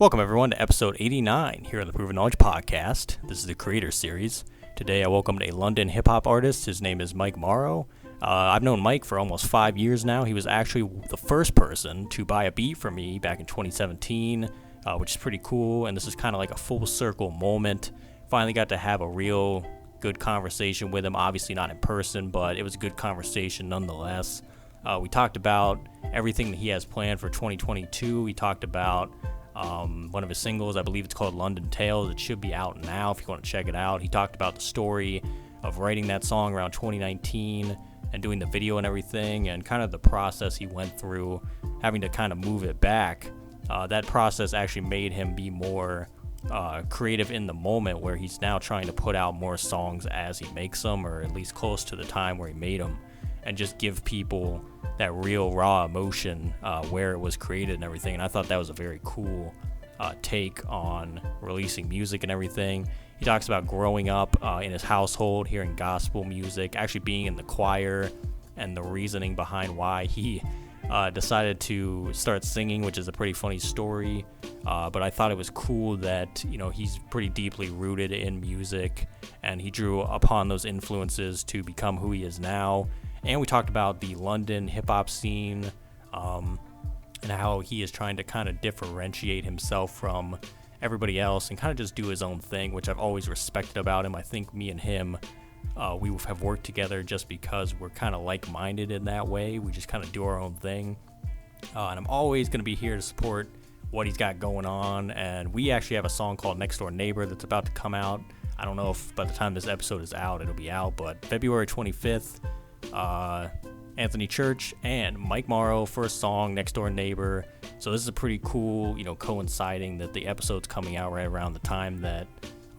Welcome, everyone, to episode 89 here on the Proven Knowledge Podcast. This is the Creator Series. Today, I welcomed a London hip-hop artist. His name is Mike Maro. I've known Mike for almost 5 years now. He was actually the first person to buy a beat from me back in 2017, which is pretty cool, and this is kind of like a full circle moment. Finally got to have a real good conversation with him, obviously not in person, but it was a good conversation nonetheless. We talked about everything that he has planned for 2022. We talked about one of his singles, I believe it's called London Tales. It should be out now if you want to check it out. He talked about the story of writing that song around 2019 and doing the video and everything, and kind of the process he went through having to kind of move it back. That process actually made him be more creative in the moment, where he's now trying to put out more songs as he makes them, or at least close to the time where he made them, and just give people that real raw emotion where it was created and everything. And I thought that was a very cool take on releasing music and everything. He talks about growing up in his household, hearing gospel music, actually being in the choir, and the reasoning behind why he decided to start singing, which is a pretty funny story. But I thought it was cool that, he's pretty deeply rooted in music, and he drew upon those influences to become who he is now. And we talked about the London hip-hop scene, and how he is trying to kind of differentiate himself from everybody else and kind of just do his own thing, which I've always respected about him. I think me and him, we have worked together just because we're kind of like-minded in that way. We just kind of do our own thing. And I'm always going to be here to support what he's got going on. And we actually have a song called Next Door Neighbor that's about to come out. I don't know if by the time this episode is out, it'll be out, but February 25th, Anthony Church and Mike Maro, first song, Next Door Neighbor. So this is a pretty cool, coinciding that the episode's coming out right around the time that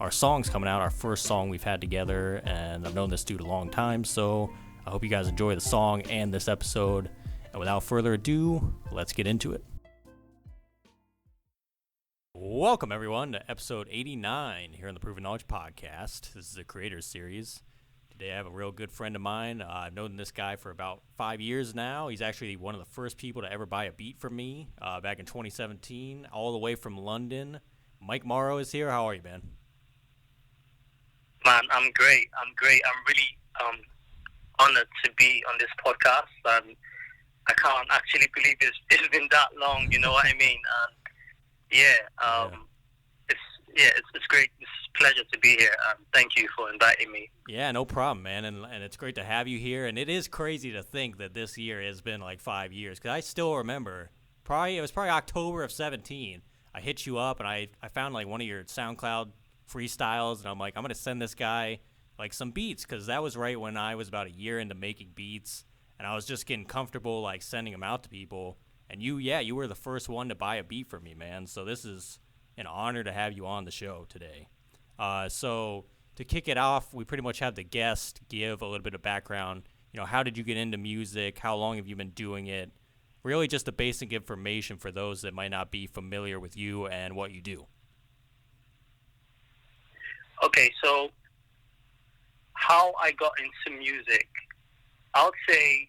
our song's coming out, our first song we've had together, and I've known this dude a long time, so I hope you guys enjoy the song and this episode. And without further ado, let's get into it. Welcome, everyone, to episode 89 here on the Proven Knowledge Podcast. This is a Creator Series. Today I have a real good friend of mine. I've known this guy for about 5 years now. He's actually one of the first people to ever buy a beat from me back in 2017, all the way from London. Mike Maro is here. How are you, man? Man, I'm great. I'm really honored to be on this podcast. I can't actually believe it's been that long, you know what I mean? It's great. It's a pleasure to be here. Thank you for inviting me. Yeah, no problem, man. And it's great to have you here. And it is crazy to think that this year has been like 5 years, because I still remember it was probably October of 17. I hit you up and I found like one of your SoundCloud freestyles, and I'm like, I'm going to send this guy like some beats, because that was right when I was about a year into making beats, and I was just getting comfortable like sending them out to people. And you were the first one to buy a beat for me, man. So this is an honor to have you on the show today. So to kick it off, we pretty much have the guest give a little bit of background. How did you get into music? How long have you been doing it? Really just the basic information for those that might not be familiar with you and what you do. Okay, so how I got into music, I would say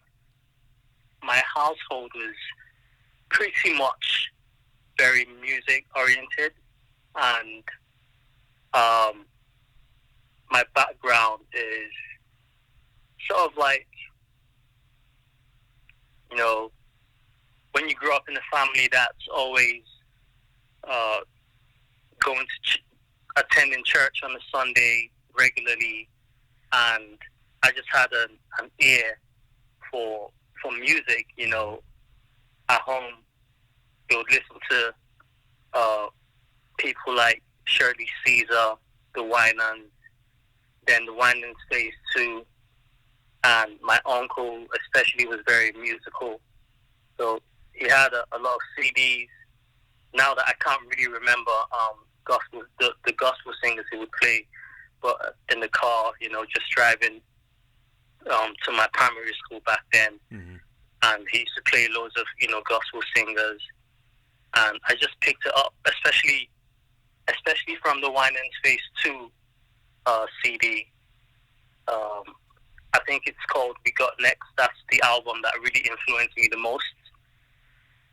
my household was pretty much very music oriented, and my background is sort of like, when you grow up in a family that's always attending church on a Sunday regularly, and I just had an ear for music. At home, you would listen to people like Shirley Caesar, the Winans, then the Winans Phase 2, and my uncle especially was very musical. So he had a lot of CDs. Now that I can't really remember the gospel singers he would play, but in the car, just driving to my primary school back then, and he used to play loads of gospel singers, and I just picked it up, especially from the Winans Phase 2 CD. I think it's called We Got Next. That's the album that really influenced me the most,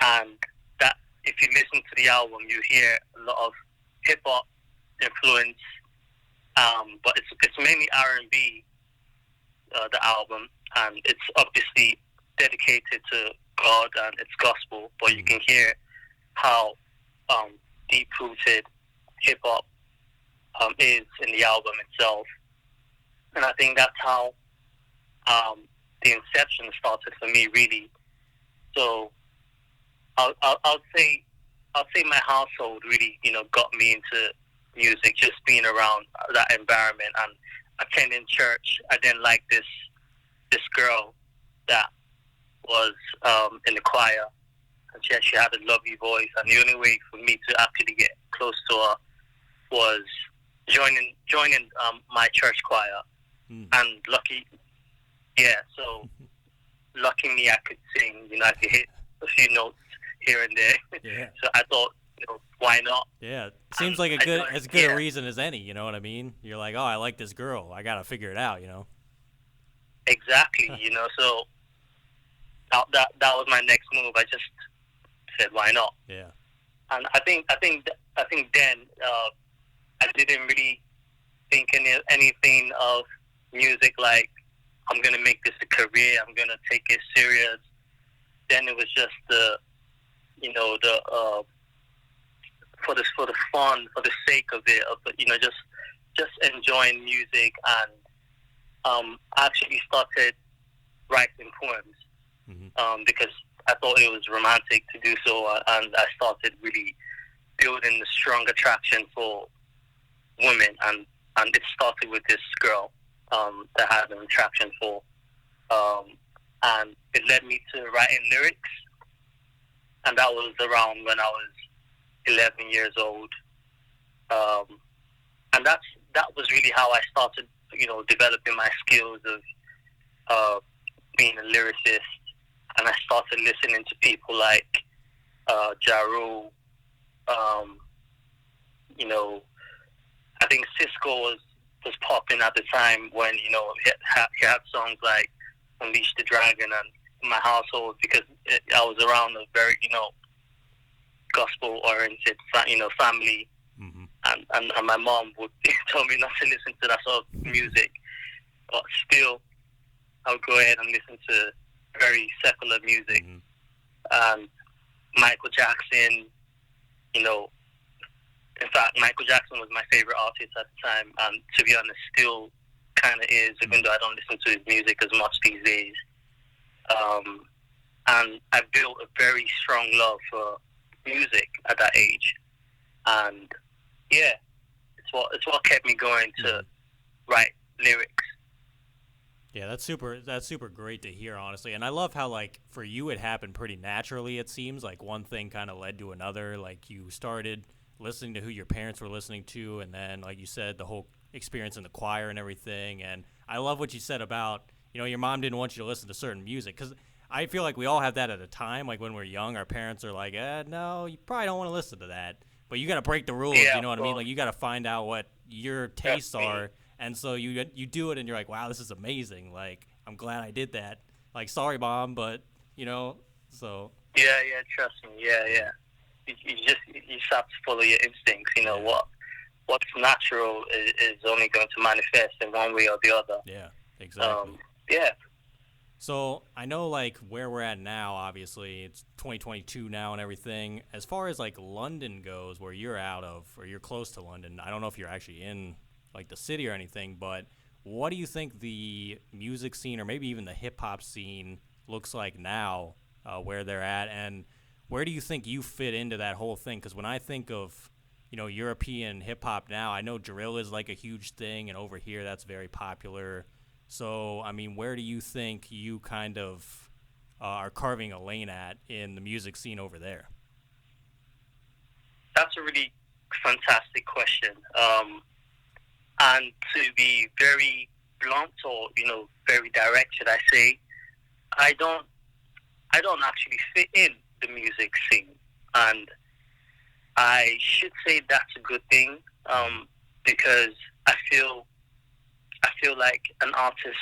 and that if you listen to the album, you hear a lot of hip hop influence, but it's mainly R&B. The album, and it's obviously dedicated to God and it's gospel, but you can hear how deep rooted hip hop is in the album itself, and I think that's how the inception started for me, really. So I'll say my household really, got me into music, just being around that environment and attending church. I then like this girl that was in the choir, and she had a lovely voice, and the only way for me to actually get close to her was joining my church choir. And lucky me, I could sing. I could hit a few notes here and there. Yeah. So I thought, why not? Yeah, seems like as good a reason as any. You know what I mean? You're like, oh, I like this girl. I gotta figure it out. Exactly. So that was my next move. I just said, why not? Yeah. And I think then I didn't really think anything of music like I'm gonna make this a career. I'm gonna take it serious. Then it was just for the fun, for the sake of it, just enjoying music, and I actually started writing poems because I thought it was romantic to do so, and I started really building a strong attraction for women, and it started with this girl that I had an attraction for, and it led me to writing lyrics, and that was around when I was 11 years old, and that was really how I started, developing my skills of being a lyricist, and I started listening to people like Ja Rule. I think Cisco was popping at the time when he had songs like Unleash the Dragon, and in my household, because I was around a very gospel oriented family, and my mom would tell me not to listen to that sort of music, but still I would go ahead and listen to very secular music, and Michael Jackson. In fact, Michael Jackson was my favorite artist at the time, and to be honest, still kind of is, even though I don't listen to his music as much these days. And I built a very strong love for music at that age, and yeah, it's what kept me going to write lyrics. Yeah, that's super great to hear, honestly. And I love how, like, for you it happened pretty naturally, it seems. Like, one thing kind of led to another. Like, you started listening to who your parents were listening to, and then, like you said, the whole experience in the choir and everything. And I love what you said about, your mom didn't want you to listen to certain music, because I feel like we all have that at a time. Like, when we're young, our parents are like, no, you probably don't want to listen to that. But you got to break the rules, you know what I mean? Like, you got to find out what your tastes are. And so you do it, and you're like, wow, this is amazing. Like, I'm glad I did that. Like, sorry, Mom, but, so. Yeah, trust me. Yeah. You just have to follow your instincts. What's natural is only going to manifest in one way or the other. Yeah, exactly. Yeah. So I know, like, where we're at now, obviously, it's 2022 now and everything. As far as, like, London goes, where you're out of, or you're close to London, I don't know if you're actually in, like, the city or anything, but what do you think the music scene, or maybe even the hip-hop scene, looks like now, where they're at, and where do you think you fit into that whole thing? Because when I think of, European hip-hop now, I know drill is, like, a huge thing, and over here that's very popular. So, I mean, where do you think you kind of are carving a lane at in the music scene over there? That's a really fantastic question. And to be very blunt, or very direct, should I say, I don't actually fit in the music scene, and I should say that's a good thing, because I feel like an artist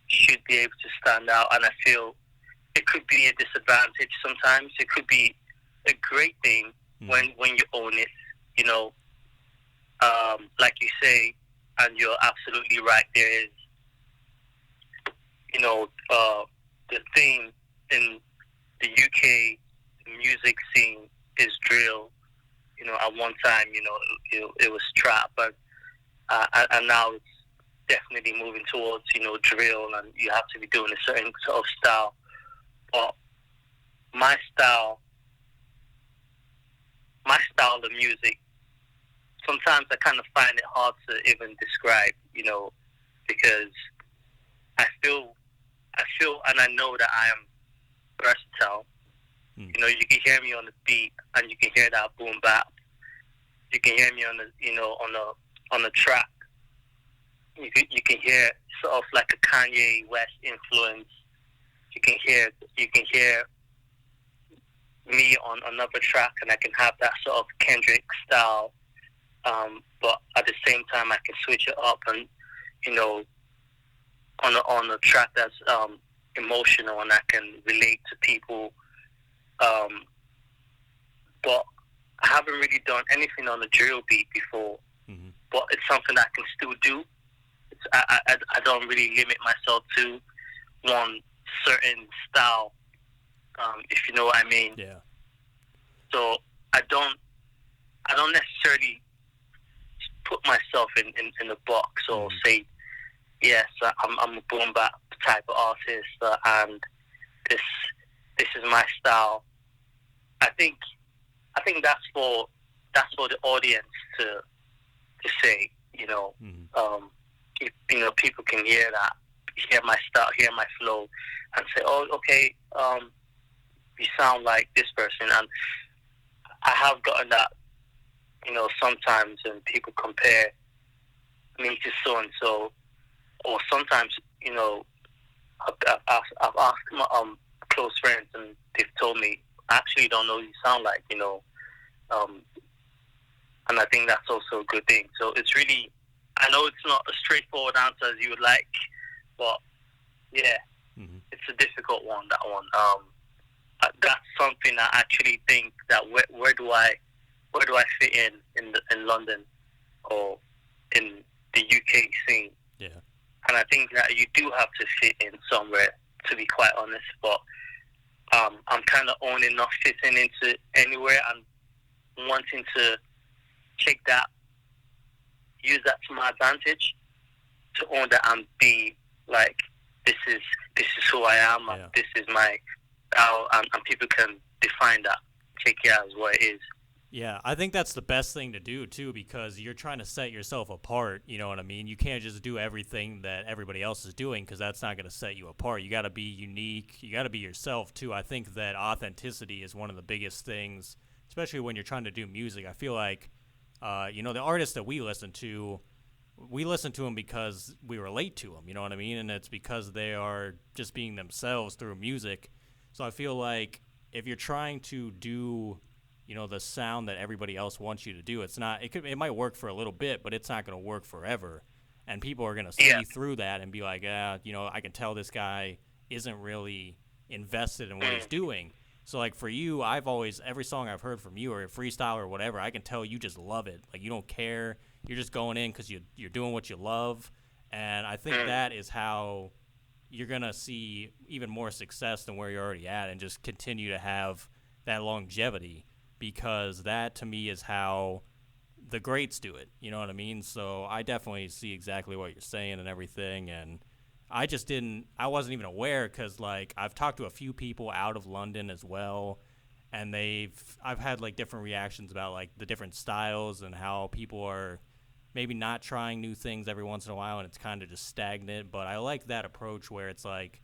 should be able to stand out, and I feel it could be a disadvantage sometimes. It could be a great thing when you own it. You know, like you say, and you're absolutely right. There is, you know, the thing in the UK music scene is drill. You know, at one time, you know, it was trap, but and now it's definitely moving towards, you know, drill, and you have to be doing a certain sort of style. But my style of music, sometimes I kind of find it hard to even describe, you know, because I feel, and I know that I am versatile. You know, you can hear me on the beat, and you can hear that boom bap. You can hear me on the, you know, on the track. You can hear sort of like a Kanye West influence. You can hear me on another track, and I can have that sort of Kendrick style. But at the same time, I can switch it up, and you know, on a track that's emotional, and I can relate to people. But I haven't really done anything on a drill beat before. But it's something I can still do. I don't really limit myself to one certain style, if you know what I mean. Yeah. So I don't necessarily put myself in a box or say, yes, I'm a boom bap type of artist, and this is my style. I think that's for the audience to say, you know. If, you know, people can hear that, hear my style, hear my flow, and say, oh, okay, you sound like this person. And I have gotten that, you know, sometimes, and people compare me to so and so, or sometimes, you know, I've asked my close friends, and they've told me, I actually don't know who you sound like, you know, and I think that's also a good thing. So it's really, I know it's not a straightforward answer as you would like, but yeah, it's a difficult one, that one. That's something I actually think that where do I fit in London or in the UK scene? Yeah. And I think that you do have to fit in somewhere, to be quite honest. But I'm kind of owning not fitting into anywhere and wanting to take that, use that to my advantage, to own that and be like, this is who I am, and this is my style, and people can define that, take it as what it is. Yeah, I think that's the best thing to do, too, because you're trying to set yourself apart, you know what I mean? You can't just do everything that everybody else is doing, because that's not going to set you apart. You got to be unique. You got to be yourself, too. I think that authenticity is one of the biggest things, especially when you're trying to do music. I feel like, you know, the artists that we listen to them because we relate to them, you know what I mean? And it's because they are just being themselves through music. So I feel like if you're trying to do, you know, the sound that everybody else wants you to do, it might work for a little bit, but it's not going to work forever. And people are going to see through that and be like, you know, I can tell this guy isn't really invested in what he's doing. So, like, for you, every song I've heard from you, or a freestyle or whatever, I can tell you just love it. Like, you don't care. You're just going in because you're doing what you love. And I think that is how you're going to see even more success than where you're already at, and just continue to have that longevity, because that, to me, is how the greats do it. You know what I mean? So I definitely see exactly what you're saying and everything, and I wasn't even aware, because, like, I've talked to a few people out of London as well, and I've had, like, different reactions about, like, the different styles and how people are maybe not trying new things every once in a while, and it's kind of just stagnant. But I like that approach where it's like,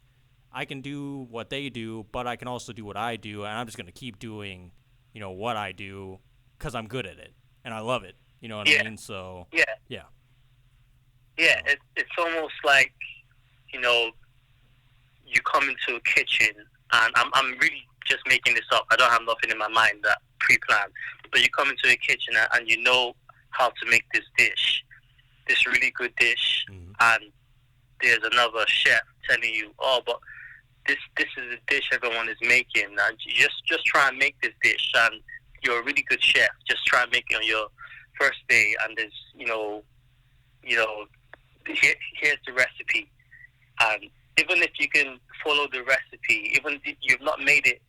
I can do what they do, but I can also do what I do, and I'm just going to keep doing, you know, what I do because I'm good at it, and I love it. You know what I mean? So, yeah. It's almost like, you know, you come into a kitchen, and I'm really just making this up. I don't have nothing in my mind that pre-planned. But you come into a kitchen, and you know how to make this really good dish, and there's another chef telling you, oh, but this is a dish everyone is making. Just try and make this dish, and you're a really good chef. Just try and make it on your first day, and there's here's the recipe. And even if you can follow the recipe, even if you've not made it,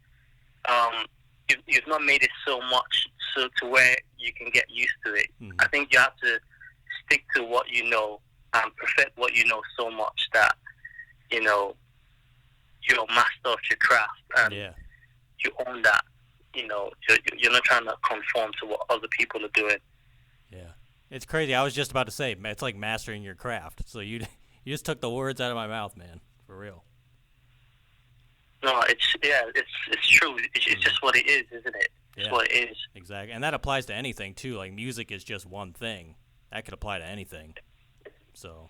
you've not made it so much so to where you can get used to it. Mm-hmm. I think you have to stick to what you know and perfect what you know so much that you're a master of your craft and you own that. You're not trying to conform to what other people are doing. Yeah, it's crazy. I was just about to say, it's like mastering your craft. So you just took the words out of my mouth, man. For real. No, it's true. It's just what it is, isn't it? It's what it is. Exactly, and that applies to anything too. Like music is just one thing. That could apply to anything. So.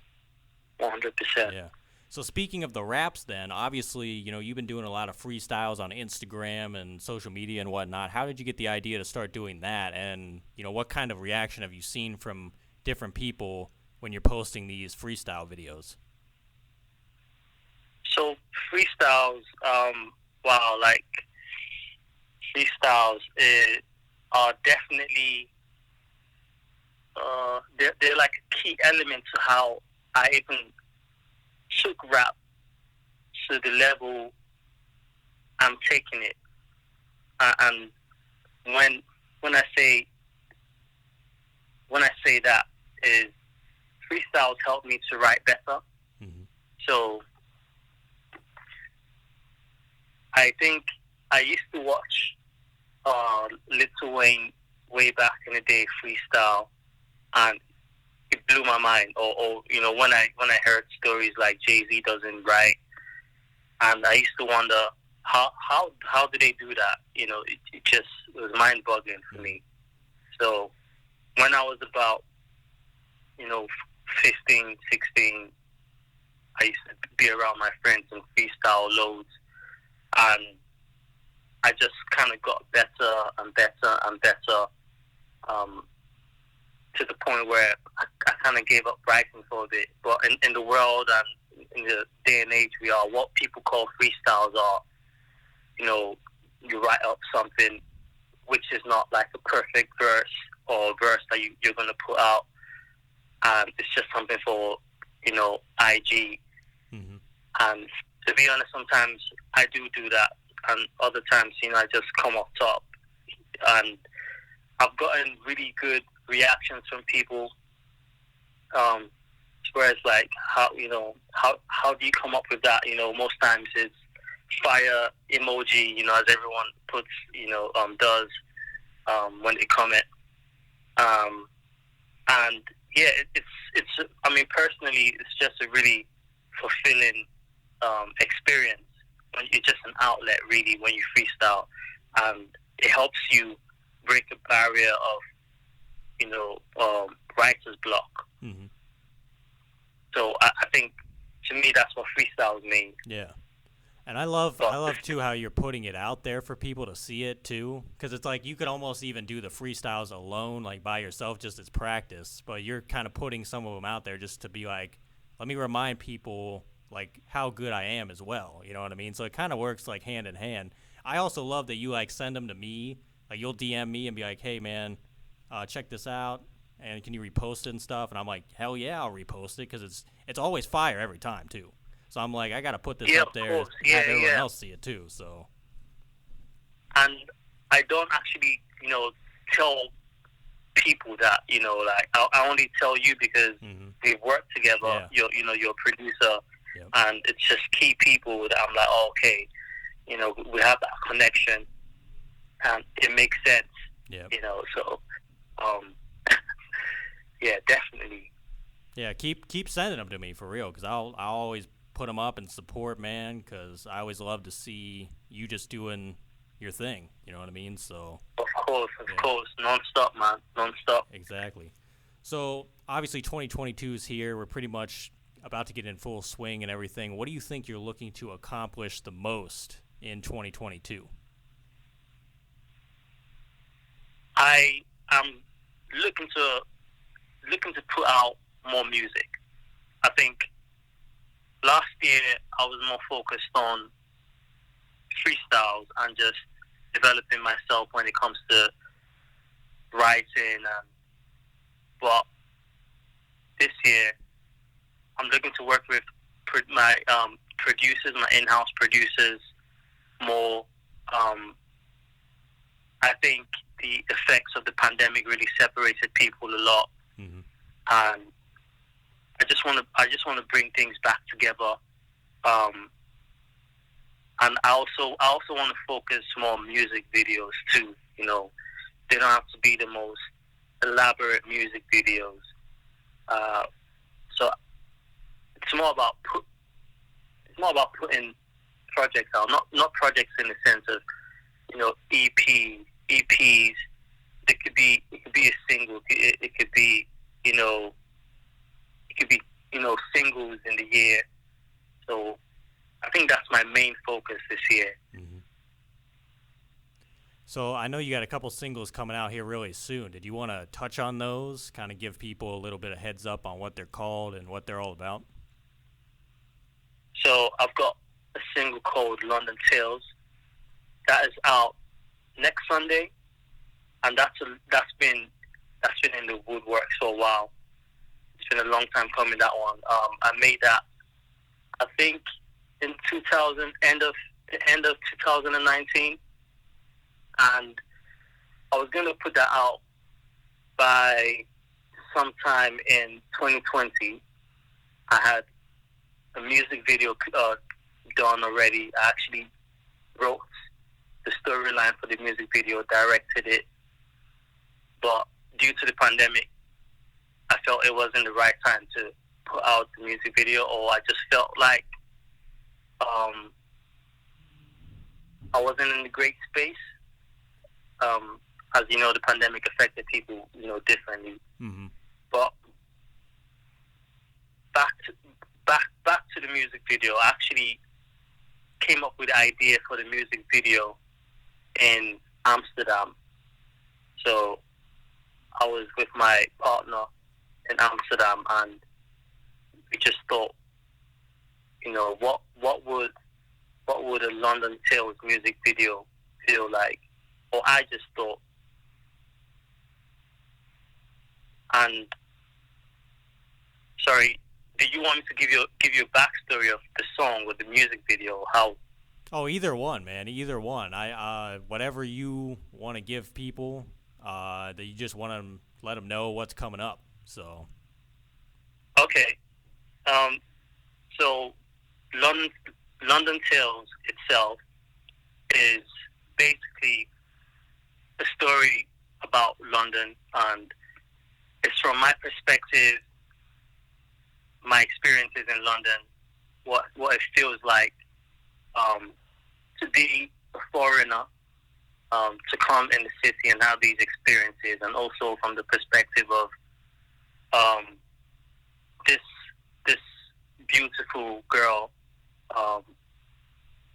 100%. Yeah. So speaking of the raps, then obviously you've been doing a lot of freestyles on Instagram and social media and whatnot. How did you get the idea to start doing that? And what kind of reaction have you seen from different people when you're posting these freestyle videos? So freestyles, freestyles are definitely they're like a key element to how I even took rap to the level I'm taking it. And when I say that is freestyles help me to write better. Mm-hmm. So I think I used to watch Lil Wayne way back in the day freestyle, and it blew my mind. Or when I heard stories like Jay-Z doesn't write, and I used to wonder how do they do that? It was mind boggling for me. So when I was about 15, 16, I used to be around my friends and freestyle loads, and I just kind of got better and better and better, to the point where I kind of gave up writing for a bit. But in the world and in the day and age we are, what people call freestyles are, you write up something which is not like a perfect verse or a verse that you're going to put out, and it's just something for, IG. Mm-hmm. And to be honest, sometimes I do that, and other times, I just come up top. And I've gotten really good reactions from people. Where it's like, how do you come up with that? Most times it's fire emoji, as everyone puts, does when they comment. And yeah, it's. I mean, personally, it's just a really fulfilling experience. When it's just an outlet, really, when you freestyle, and it helps you break a barrier of, writer's block. Mm-hmm. So I think, to me, that's what freestyles mean. Yeah. And I love too how you're putting it out there for people to see it too, because it's like you could almost even do the freestyles alone, like by yourself, just as practice. But you're kind of putting some of them out there just to be like, let me remind people like how good I am as well. You know what I mean? So it kind of works like hand in hand. I also love that you like send them to me, like you'll DM me and be like, hey man, check this out, and can you repost it and stuff? And I'm like, hell yeah, I'll repost it because it's always fire every time too. So I'm like, I got to put this up there and have everyone else see it too. So. And I don't actually, tell people that, like I only tell you because we've worked together. Yeah. You're a producer, Yep. and it's just key people that I'm like, oh, okay, we have that connection, and it makes sense. Yep. So, yeah, definitely. Yeah, keep sending them to me for real, because I'll always put them up and support, man, because I always love to see you just doing your thing. You know what I mean? So. Of course, non-stop, man, non-stop. Exactly. So obviously 2022 is here. We're pretty much about to get in full swing and everything. What do you think you're looking to accomplish the most in 2022? I am looking to put out more music. I think last year I was more focused on freestyles and just developing myself when it comes to writing. But this year, I'm looking to work with my producers, my in-house producers, more. I think the effects of the pandemic really separated people a lot, and I just want to bring things back together. And I also want to focus more on music videos too. You know, they don't have to be the most elaborate music videos. So it's more about putting projects out, not projects in the sense of, you know, EPs. It could be a single. It could be, you know, singles in the year. So I think that's my main focus this year. Mm-hmm. So I know you got a couple singles coming out here really soon. Did you want to touch on those? Kind of give people a little bit of heads up on what they're called and what they're all about. So I've got a single called London Tales that is out next Sunday, and that's been in the woodworks for a while. It's been a long time coming, that one. I made that, I think, in end of 2019, and I was gonna put that out by sometime in 2020. I had a music video done already. I actually wrote the storyline for the music video, directed it, but due to the pandemic, I felt it wasn't the right time to put out the music video, or I just felt like I wasn't in a great space. As you know, the pandemic affected people, you know, differently. Mm-hmm. But back to the music video. I actually came up with the idea for the music video in Amsterdam. So I was with my partner in Amsterdam, and we just thought, you know, what would a London Tales music video feel like? Or I just thought, and sorry, do you want me to give you a backstory of the song or the music video? How? Oh, either one, man. Either one. Whatever you want to give people, that you just want to let them know what's coming up. So. Okay. So London Tales itself is basically a story about London, and it's from my perspective, my experiences in London, what it feels like to be a foreigner, to come in the city and have these experiences, and also from the perspective of this beautiful girl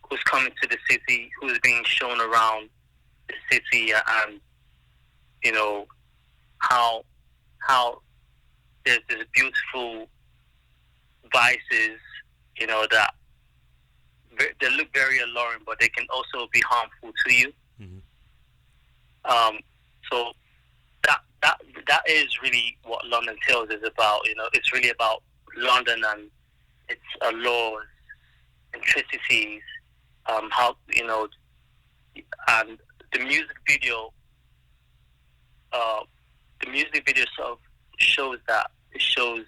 who's coming to the city, who's being shown around the city, and you know how there's this beautiful vices, you know, that they look very alluring, but they can also be harmful to you. Mm-hmm. So that is really what London Tales is about. You know, it's really about London and its laws, intricacies, how, you know, and the music video. The music video sort of shows that. It shows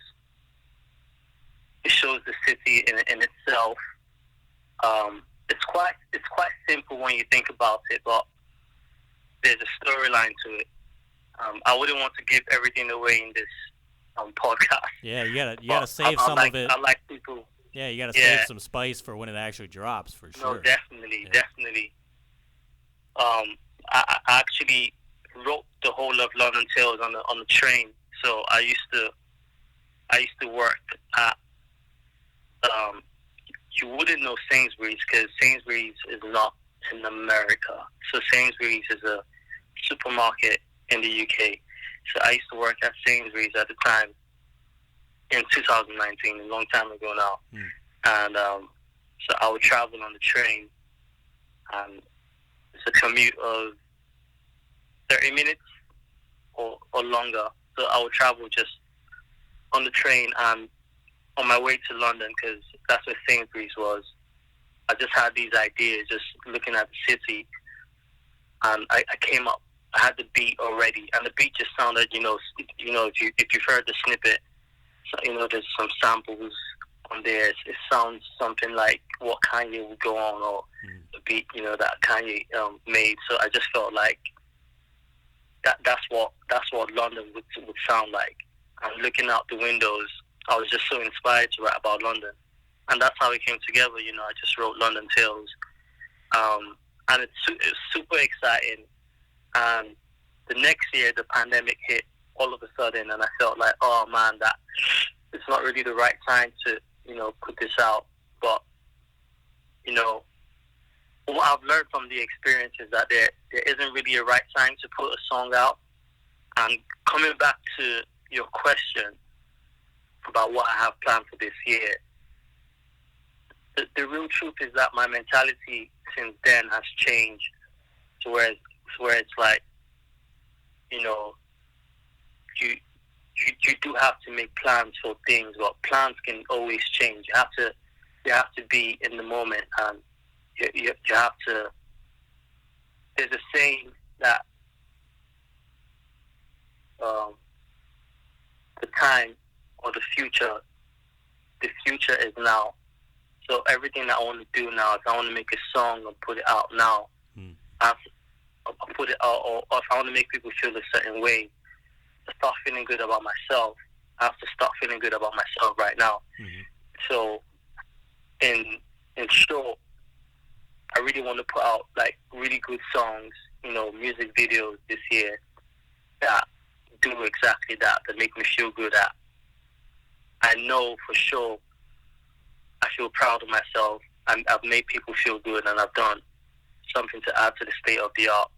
the city in itself. It's quite simple when you think about it, but there's a storyline to it. I wouldn't want to give everything away in this podcast. Yeah, you gotta save some of it. I like people. Yeah, you gotta save some spice for when it actually drops, for sure. No, definitely. I actually wrote the whole of London Tales on the train. So I used to work at you wouldn't know Sainsbury's, because Sainsbury's is not in America. So Sainsbury's is a supermarket in the UK. So I used to work at Sainsbury's at the time in 2019, a long time ago now. And so I would travel on the train, and it's a commute of 30 minutes or longer. So I would travel just on the train and on my way to London because that's where Sainsbury's was. I just had these ideas, just looking at the city, and I came up. I had the beat already, and the beat just sounded, if you've heard the snippet, so, there's some samples on there. It sounds something like what Kanye would go on, or the beat, that Kanye made. So I just felt like that's what London would sound like. And looking out the windows, I was just so inspired to write about London, and that's how it came together. I just wrote London Tales, and it's super exciting. And the next year, the pandemic hit all of a sudden, and I felt like, oh man, that it's not really the right time to, put this out. But, what I've learned from the experience is that there isn't really a right time to put a song out. And coming back to your question about what I have planned for this year, the real truth is that my mentality since then has changed to where it's like, you do have to make plans for things, but plans can always change. You have to be in the moment, and you have to. There's a saying that the time or the future is now. So everything that I want to do now, if I want to make a song and put it out now, I have to put it out, or if I want to make people feel a certain way, to start feeling good about myself, I have to start feeling good about myself right now. So, in short, I really want to put out like really good songs, music videos this year that do exactly that make me feel good. That I know for sure I feel proud of myself, and I've made people feel good, and I've done something to add to the state of the art.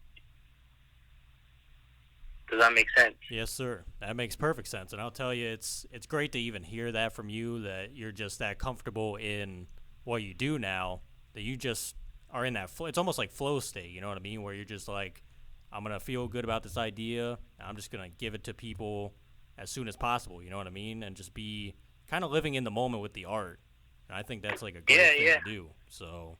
Does that make sense? Yes, sir. That makes perfect sense. And I'll tell you, it's great to even hear that from you, that you're just that comfortable in what you do now, that you just are in that it's almost like flow state, you know what I mean, where you're just like, I'm going to feel good about this idea, and I'm just going to give it to people as soon as possible, you know what I mean, and just be kind of living in the moment with the art. And I think that's like a great thing to do. So,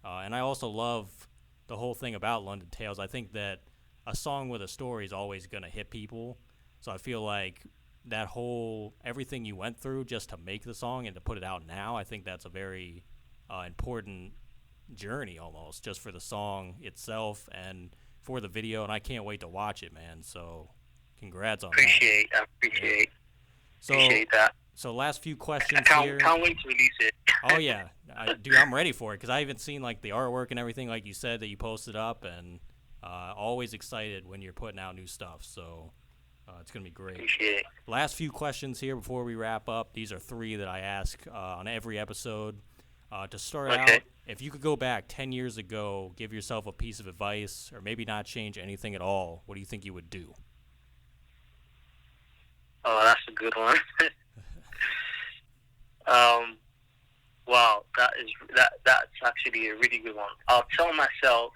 and I also love the whole thing about London Tales. I think that a song with a story is always going to hit people. So I feel like that whole, everything you went through just to make the song and to put it out now, I think that's a very important journey almost, just for the song itself and for the video. And I can't wait to watch it, man. So congrats on that. I appreciate that. So last few questions here. Can't wait to release it. Oh, yeah. Dude, I'm ready for it because I even seen like the artwork and everything, like you said, that you posted up, and always excited when you're putting out new stuff. So it's going to be great. Appreciate it. Last few questions here before we wrap up. These are 3 that I ask on every episode. To start out, if you could go back 10 years ago, give yourself a piece of advice, or maybe not change anything at all, what do you think you would do? Oh, that's a good one. Wow, that's actually a really good one. I'll tell myself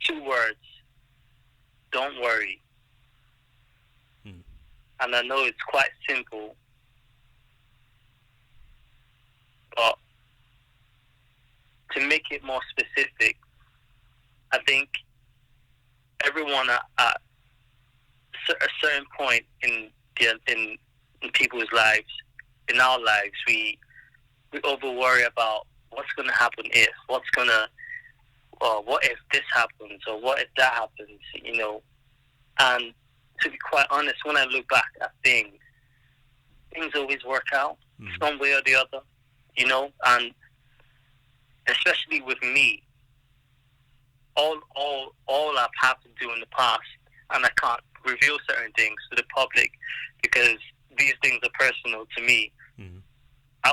2 words: don't worry. And I know it's quite simple, but to make it more specific, I think everyone at a certain point in people's lives, in our lives, we over worry about what's going to happen if, what if this happens, or what if that happens, And to be quite honest, when I look back at things always work out some way or the other, and especially with me, all I've had to do in the past, and I can't reveal certain things to the public because these things are personal to me.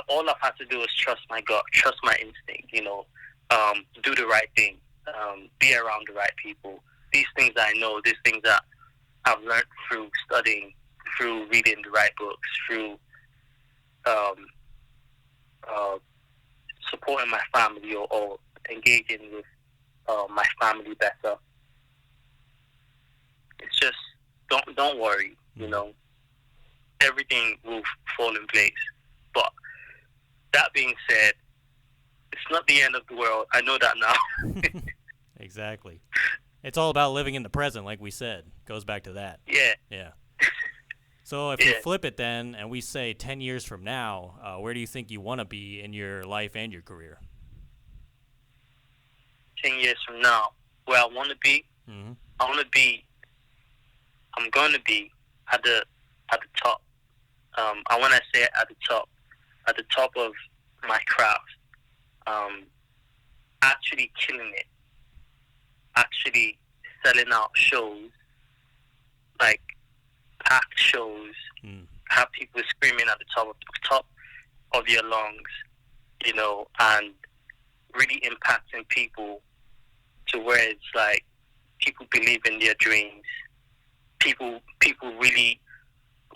All I've had to do is trust my gut, trust my instinct, do the right thing, be around the right people. These things I know, these things that I've learned through studying, through reading the right books, through supporting my family or engaging with my family better. It's just don't worry, everything will fall in place. But that being said, it's not the end of the world. I know that now. Exactly. It's all about living in the present, like we said. Goes back to that. Yeah. So if you flip it then, and we say 10 years from now, where do you think you want to be in your life and your career? 10 years from now, where I want to be, I'm going to be at the top. I want to say at the top of my craft. Actually killing it. Actually selling out shows, like packed shows, have people screaming at the top of your lungs, and really impacting people to where it's like people believe in their dreams. People really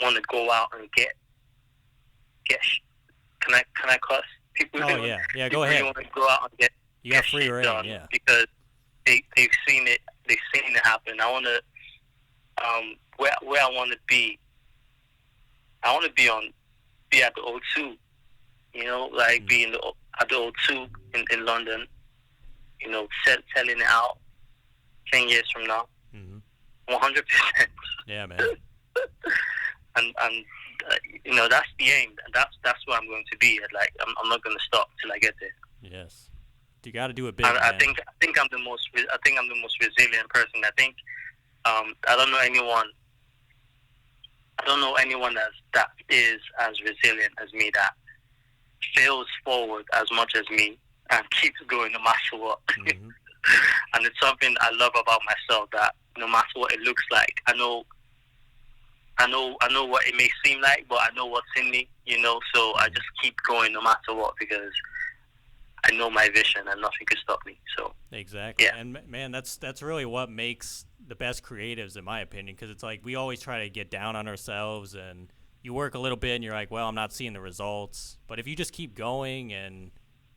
want to go out and get. Can I cuss? People go really ahead. Want to go out and get. You have free reign, done because they've seen it. They've seen it happen. I want to. Where I want to be. I want to be at the O2. Be at the O2 in London. Selling it out 10 years from now. 100%. Yeah, man. and that's the aim. That's where I'm going to be. Like I'm not going to stop till I get there. Yes. You got to do it big. I think I'm the most resilient person. I think I don't know anyone that is as resilient as me, that fails forward as much as me and keeps going no matter what. And it's something I love about myself, that no matter what it looks like, I know what it may seem like, but I know what's in me, so I just keep going no matter what, because I know my vision and nothing can stop me. So exactly. Yeah. And man, that's really what makes the best creatives, in my opinion, because it's like we always try to get down on ourselves, and you work a little bit and you're like, well, I'm not seeing the results. But if you just keep going and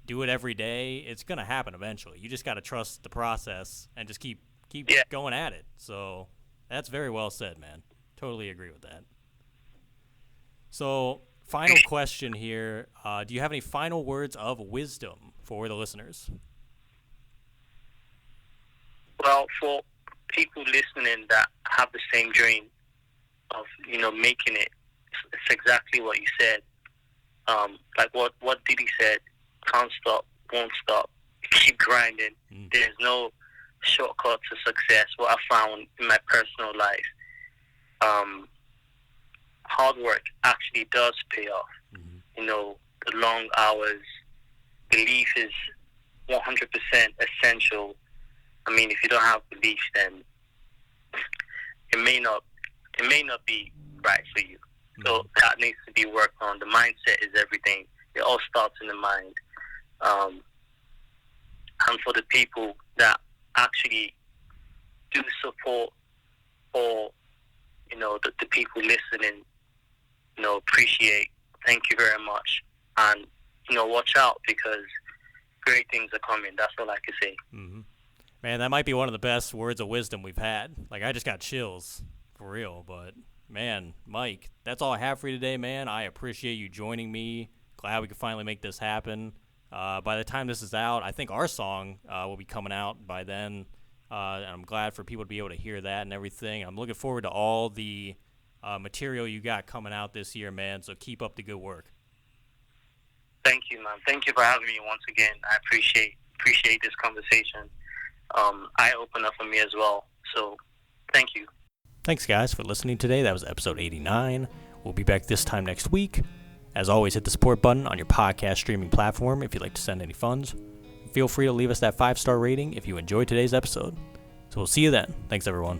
do it every day, it's going to happen eventually. You just got to trust the process and just keep going at it. So that's very well said, man. Totally agree with that. So final question here. Do you have any final words of wisdom for the listeners? Well, for people listening that have the same dream of, making it, it's exactly what you said. Like what Diddy said, can't stop, won't stop, keep grinding. There's no shortcut to success. What I found in my personal life, hard work actually does pay off. The long hours, belief is 100% essential. I mean, if you don't have belief, then it may not be right for you. So that needs to be worked on. The mindset is everything. It all starts in the mind. And for the people that actually do support, or the people listening, appreciate. Thank you very much, and watch out, because great things are coming. That's all I can say. Man, that might be one of the best words of wisdom we've had. Like, I just got chills, for real. But man, Mike, that's all I have for you today, man. I appreciate you joining me. Glad we could finally make this happen. By the time this is out, I think our song will be coming out by then. And I'm glad for people to be able to hear that and everything. I'm looking forward to all the material you got coming out this year, man. So keep up the good work. Thank you, man. Thank you for having me once again. I appreciate this conversation. Eye-opener for me as well. So thank you. Thanks, guys, for listening today. That was episode 89. We'll be back this time next week. As always, hit the support button on your podcast streaming platform if you'd like to send any funds. Feel free to leave us that 5-star rating if you enjoyed today's episode. So we'll see you then. Thanks, everyone.